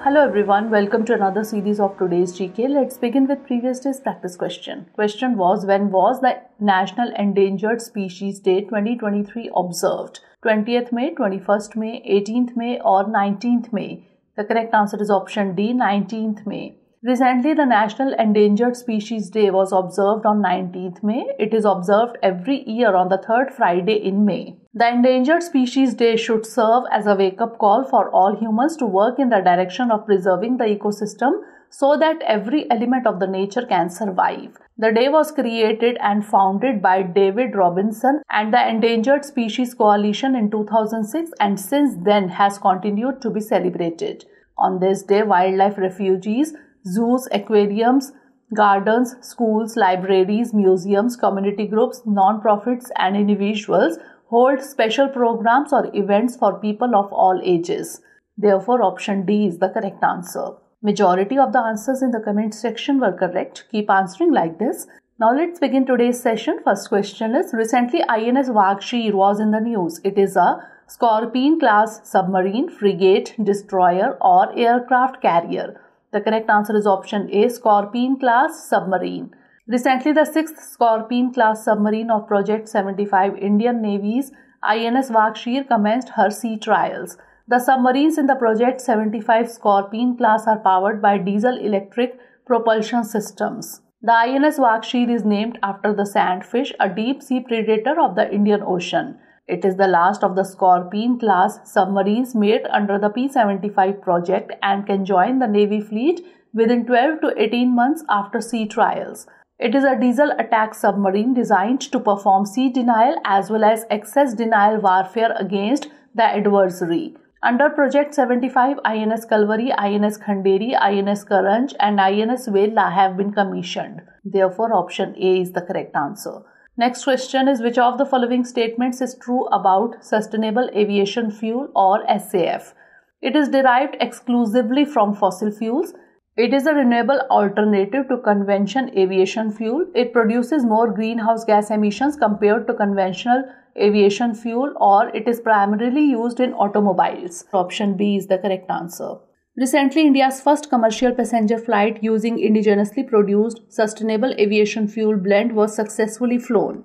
Hello everyone, welcome to another series of today's GK. Let's begin with previous day's practice question. Question was, when was the National Endangered Species Day 2023 observed? 20th May, 21st May, 18th May or 19th May? The correct answer is option D, 19th May. Recently, the National Endangered Species Day was observed on 19th May. It is observed every year on the third Friday in May. The Endangered Species Day should serve as a wake-up call for all humans to work in the direction of preserving the ecosystem so that every element of the nature can survive. The day was created and founded by David Robinson and the Endangered Species Coalition in 2006 and since then has continued to be celebrated. On this day, wildlife refuges, zoos, aquariums, gardens, schools, libraries, museums, community groups, non-profits and individuals hold special programs or events for people of all ages. Therefore, option D is the correct answer. Majority of the answers in the comment section were correct. Keep answering like this. Now let's begin today's session. First question is, recently INS Vaghsheer was in the news. It is a Scorpene class submarine, frigate, destroyer or aircraft carrier. The correct answer is option A, Scorpene class submarine. Recently, the 6th Scorpene class submarine of Project 75 Indian Navy's INS Vaghsheer commenced her sea trials. The submarines in the Project 75 Scorpene class are powered by diesel-electric propulsion systems. The INS Vaghsheer is named after the sandfish, a deep-sea predator of the Indian Ocean. It is the last of the Scorpene class submarines made under the P-75 project and can join the Navy fleet within 12 to 18 months after sea trials. It is a diesel attack submarine designed to perform sea denial as well as excess denial warfare against the adversary. Under Project 75, INS Kalvari, INS Khanderi, INS Karanj and INS Vela have been commissioned. Therefore, option A is the correct answer. Next question is, which of the following statements is true about sustainable aviation fuel or SAF? It is derived exclusively from fossil fuels. It is a renewable alternative to conventional aviation fuel. It produces more greenhouse gas emissions compared to conventional aviation fuel, or it is primarily used in automobiles. Option B is the correct answer. Recently, India's first commercial passenger flight using indigenously produced sustainable aviation fuel blend was successfully flown.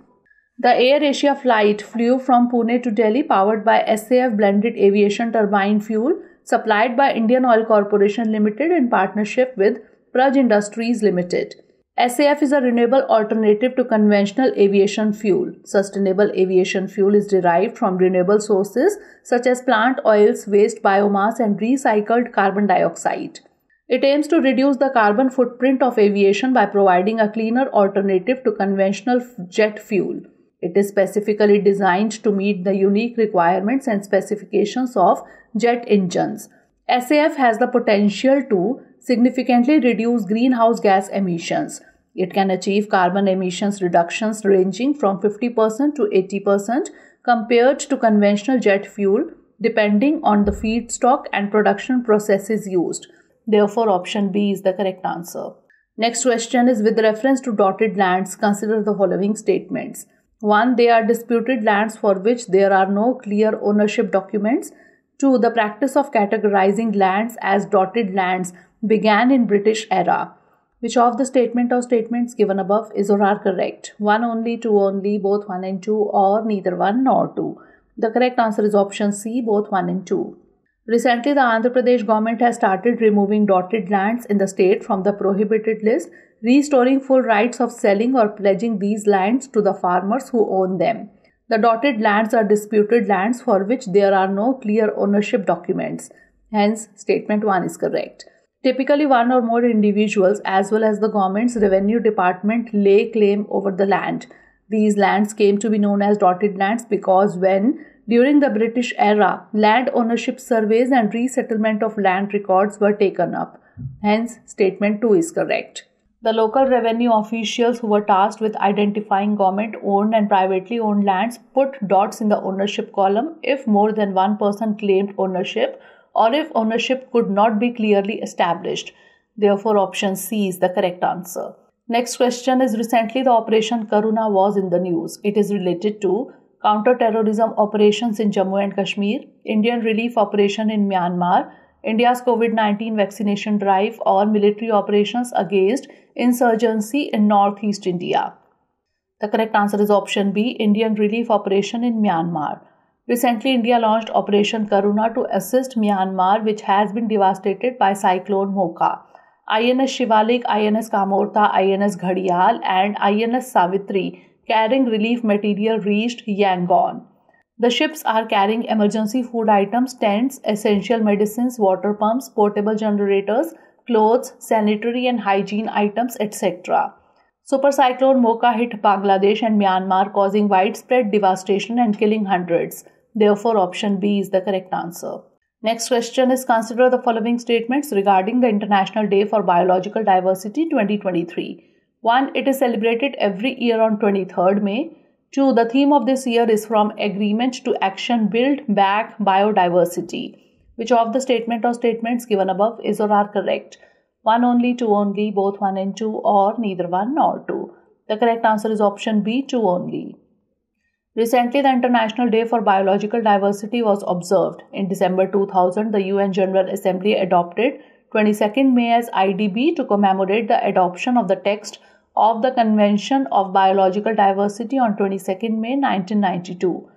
The Air Asia flight flew from Pune to Delhi powered by SAF blended aviation turbine fuel supplied by Indian Oil Corporation Limited in partnership with Praj Industries Limited. SAF is a renewable alternative to conventional aviation fuel. Sustainable aviation fuel is derived from renewable sources such as plant oils, waste biomass, and recycled carbon dioxide. It aims to reduce the carbon footprint of aviation by providing a cleaner alternative to conventional jet fuel. It is specifically designed to meet the unique requirements and specifications of jet engines. SAF has the potential to significantly reduce greenhouse gas emissions. It can achieve carbon emissions reductions ranging from 50% to 80% compared to conventional jet fuel, depending on the feedstock and production processes used. Therefore, option B is the correct answer. Next question is, with reference to dotted lands, consider the following statements. 1. They are disputed lands for which there are no clear ownership documents. 2. The practice of categorizing lands as dotted lands began in British era. Which of the statement or statements given above is or are correct? 1 only, 2 only, both 1 and 2, or neither 1 nor 2? The correct answer is option C, both 1 and 2. Recently, the Andhra Pradesh government has started removing dotted lands in the state from the prohibited list, restoring full rights of selling or pledging these lands to the farmers who own them. The dotted lands are disputed lands for which there are no clear ownership documents. Hence, statement 1 is correct. Typically, one or more individuals as well as the government's revenue department lay claim over the land. These lands came to be known as dotted lands because during the British era, land ownership surveys and resettlement of land records were taken up. Hence, statement 2 is correct. The local revenue officials who were tasked with identifying government-owned and privately owned lands put dots in the ownership column if more than one person claimed ownership or if ownership could not be clearly established. Therefore, option C is the correct answer. Next question is, recently the Operation Karuna was in the news. It is related to counter-terrorism operations in Jammu and Kashmir, Indian relief operation in Myanmar, India's COVID-19 vaccination drive or military operations against insurgency in northeast India? The correct answer is option B, Indian relief operation in Myanmar. Recently, India launched Operation Karuna to assist Myanmar, which has been devastated by Cyclone Mocha. INS Shivalik, INS Kamorta, INS 𝐃𝐫𝐢𝐬𝐡𝐭𝐢 and INS Savitri carrying relief material reached Yangon. The ships are carrying emergency food items, tents, essential medicines, water pumps, portable generators, clothes, sanitary and hygiene items, etc. Super cyclone Mocha hit Bangladesh and Myanmar, causing widespread devastation and killing hundreds. Therefore, option B is the correct answer. Next question is, consider the following statements regarding the International Day for Biological Diversity 2023. 1. It is celebrated every year on 23rd May. 2. The theme of this year is From Agreement to Action, Build Back Biodiversity. Which of the statement or statements given above is or are correct? 1 only, 2 only, both 1 and 2, or neither 1 nor 2. The correct answer is option B, 2 only. Recently, the International Day for Biological Diversity was observed. In December 2000, the UN General Assembly adopted 22nd May as IDB to commemorate the adoption of the text of the Convention of Biological Diversity on 22nd May 1992.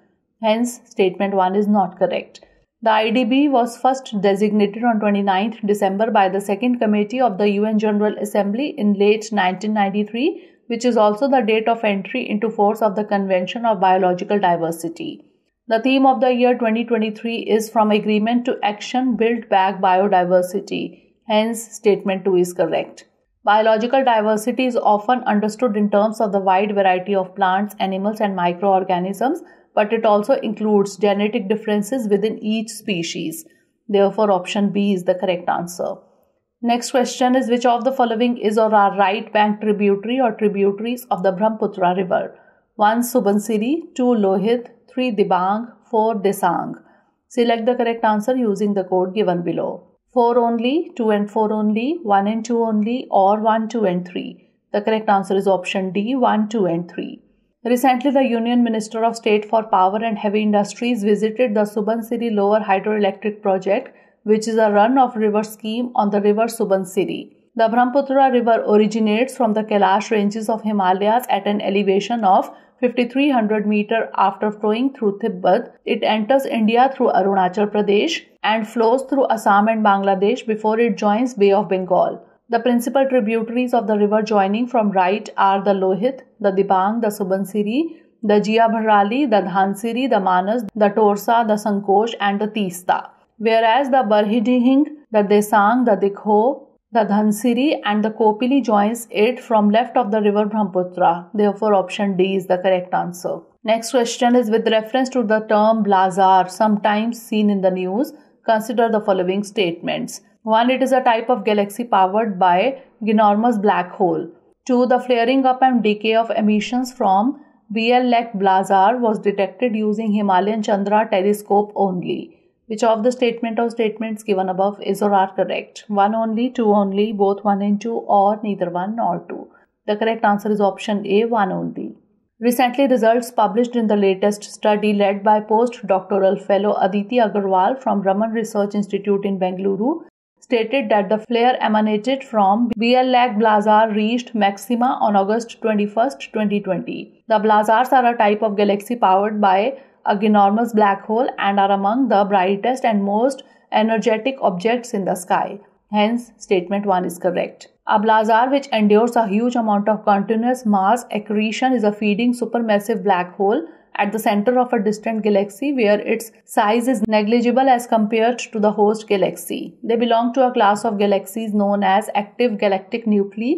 Hence, statement 1 is not correct. The IDB was first designated on 29th December by the Second Committee of the UN General Assembly in late 1993, which is also the date of entry into force of the Convention of Biological Diversity. The theme of the year 2023 is From Agreement to Action, Build Back Biodiversity. Hence, statement 2 is correct. Biological diversity is often understood in terms of the wide variety of plants, animals, and microorganisms, but it also includes genetic differences within each species. Therefore, option B is the correct answer. Next question is, which of the following is or are right bank tributary or tributaries of the Brahmaputra river? 1. Subansiri, 2. Lohit, 3. Dibang, 4. Desang. Select the correct answer using the code given below. 4 only, 2 and 4 only, 1 and 2 only, or 1, 2 and 3. The correct answer is option D, 1, 2 and 3. Recently, the Union Minister of State for Power and Heavy Industries visited the Subansiri Lower Hydroelectric Project, which is a run-of-river scheme on the river Subansiri. The Brahmaputra river originates from the Kailash ranges of Himalayas at an elevation of 5,300 meters. After flowing through Tibet, it enters India through Arunachal Pradesh and flows through Assam and Bangladesh before it joins Bay of Bengal. The principal tributaries of the river joining from right are the Lohit, the Dibang, the Subansiri, the 𝐃𝐫𝐢𝐬𝐡𝐭𝐢, the Dhansiri, the Manas, the Torsa, the Sankosh, and the Teesta. Whereas the Barhidihing, the Desang, the 𝐃𝐫𝐢𝐬𝐡𝐭𝐢, the Dhansiri, and the Kopili joins it from left of the river Brahmaputra. Therefore, option D is the correct answer. Next question is, with reference to the term Blazar, sometimes seen in the news, consider the following statements. 1. It is a type of galaxy powered by ginormous black hole. 2. The flaring up and decay of emissions from Blazar was detected using Himalayan Chandra telescope only. Which of the statement or statements given above is or are correct? 1 only, 2 only, both 1 and 2, or neither 1 nor 2. The correct answer is option A, 1 only. Recently, results published in the latest study led by postdoctoral fellow Aditi Agarwal from Raman Research Institute in Bengaluru stated that the flare emanated from Blazar reached maxima on August 21, 2020. The blazars are a type of galaxy powered by a ginormous black hole and are among the brightest and most energetic objects in the sky. Hence, statement 1 is correct. A blazar which endures a huge amount of continuous mass accretion is a feeding supermassive black hole at the center of a distant galaxy where its size is negligible as compared to the host galaxy. They belong to a class of galaxies known as active galactic nuclei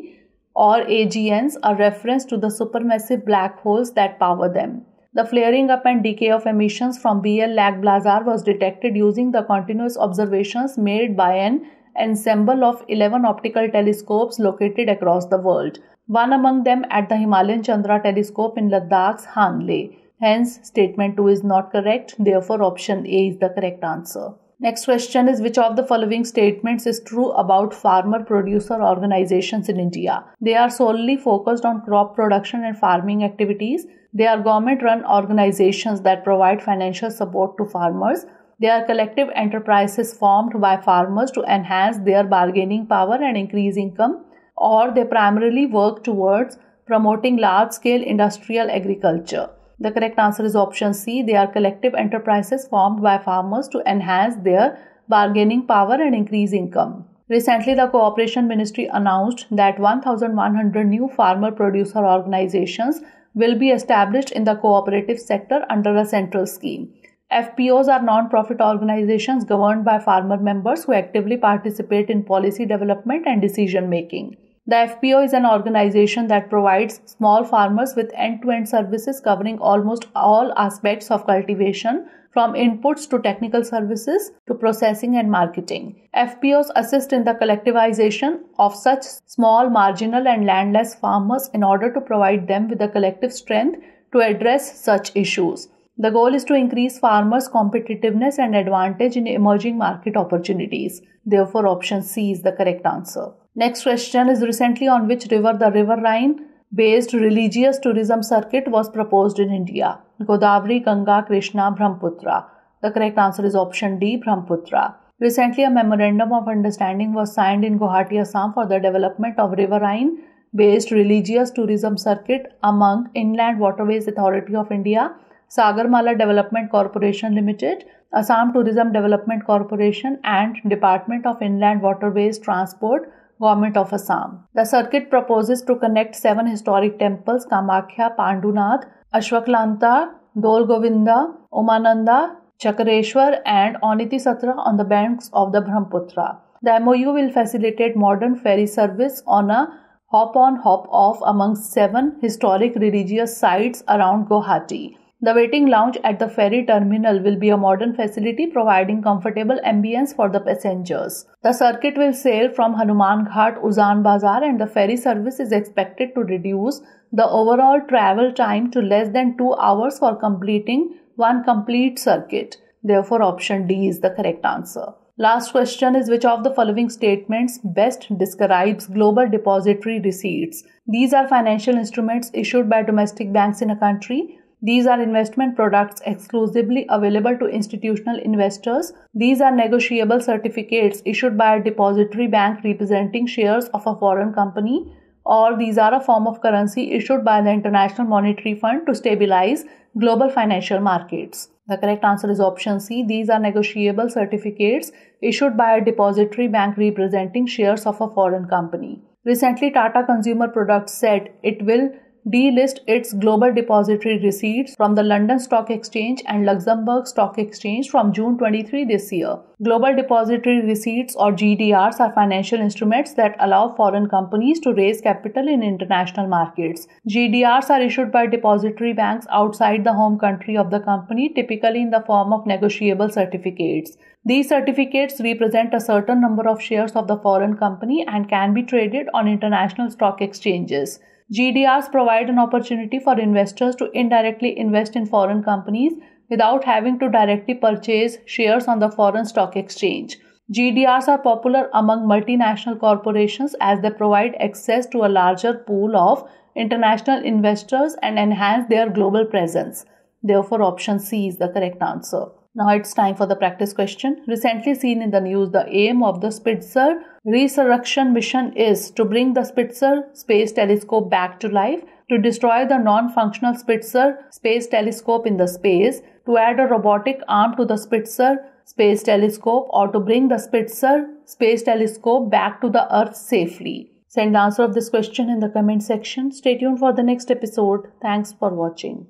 or AGNs, a reference to the supermassive black holes that power them. The flaring up and decay of emissions from Blazar was detected using the continuous observations made by an ensemble of 11 optical telescopes located across the world, one among them at the Himalayan Chandra telescope in Ladakh's Hangle. Hence, statement 2 is not correct. Therefore, option A is the correct answer. Next question is, which of the following statements is true about farmer-producer organizations in India? They are solely focused on crop production and farming activities. They are government-run organizations that provide financial support to farmers. They are collective enterprises formed by farmers to enhance their bargaining power and increase income, or they primarily work towards promoting large-scale industrial agriculture. The correct answer is option C. They are collective enterprises formed by farmers to enhance their bargaining power and increase income. Recently, the Cooperation Ministry announced that 1,100 new farmer-producer organizations will be established in the cooperative sector under a central scheme. FPOs are non-profit organizations governed by farmer members who actively participate in policy development and decision-making. The FPO is an organization that provides small farmers with end-to-end services covering almost all aspects of cultivation, from inputs to technical services to processing and marketing. FPOs assist in the collectivization of such small, marginal and landless farmers in order to provide them with the collective strength to address such issues. The goal is to increase farmers' competitiveness and advantage in emerging market opportunities. Therefore, option C is the correct answer. Next question is, recently on which river the Riverine based religious tourism circuit was proposed in India? Godavari, Ganga, Krishna, Brahmaputra. The correct answer is option D, Brahmaputra. Recently, a memorandum of understanding was signed in Guwahati, Assam for the development of Riverine based religious tourism circuit among Inland Waterways Authority of India, Sagarmala Development Corporation Limited, Assam Tourism Development Corporation and Department of Inland Waterways Transport, Government of Assam. The circuit proposes to connect 7 historic temples, Kamakhya, Pandunath, Ashwaklanta, Dol Govinda, Umananda, Chakreshwar and Oniti Satra on the banks of the Brahmaputra. The MOU will facilitate modern ferry service on a hop-on, hop-off amongst 7 historic religious sites around Guwahati. The waiting lounge at the ferry terminal will be a modern facility providing comfortable ambience for the passengers. The circuit will sail from Hanuman Ghat, Uzan Bazar, and the ferry service is expected to reduce the overall travel time to less than 2 hours for completing one complete circuit. Therefore, option D is the correct answer. Last question is, which of the following statements best describes global depository receipts? These are financial instruments issued by domestic banks in a country. These are investment products exclusively available to institutional investors. These are negotiable certificates issued by a depository bank representing shares of a foreign company. Or these are a form of currency issued by the International Monetary Fund to stabilize global financial markets. The correct answer is option C. These are negotiable certificates issued by a depository bank representing shares of a foreign company. Recently, Tata Consumer Products said it will delist its global depository receipts from the London Stock Exchange and Luxembourg Stock Exchange from June 23 this year. Global depository receipts or GDRs are financial instruments that allow foreign companies to raise capital in international markets. GDRs are issued by depository banks outside the home country of the company, typically in the form of negotiable certificates. These certificates represent a certain number of shares of the foreign company and can be traded on international stock exchanges. GDRs provide an opportunity for investors to indirectly invest in foreign companies without having to directly purchase shares on the foreign stock exchange. GDRs are popular among multinational corporations as they provide access to a larger pool of international investors and enhance their global presence. Therefore, option C is the correct answer. Now it's time for the practice question. Recently seen in the news, the aim of the Spitzer resurrection mission is to bring the Spitzer space telescope back to life, to destroy the non-functional Spitzer space telescope in the space, to add a robotic arm to the Spitzer space telescope, or to bring the Spitzer space telescope back to the Earth safely. Send the answer of this question in the comment section. Stay tuned for the next episode. Thanks for watching.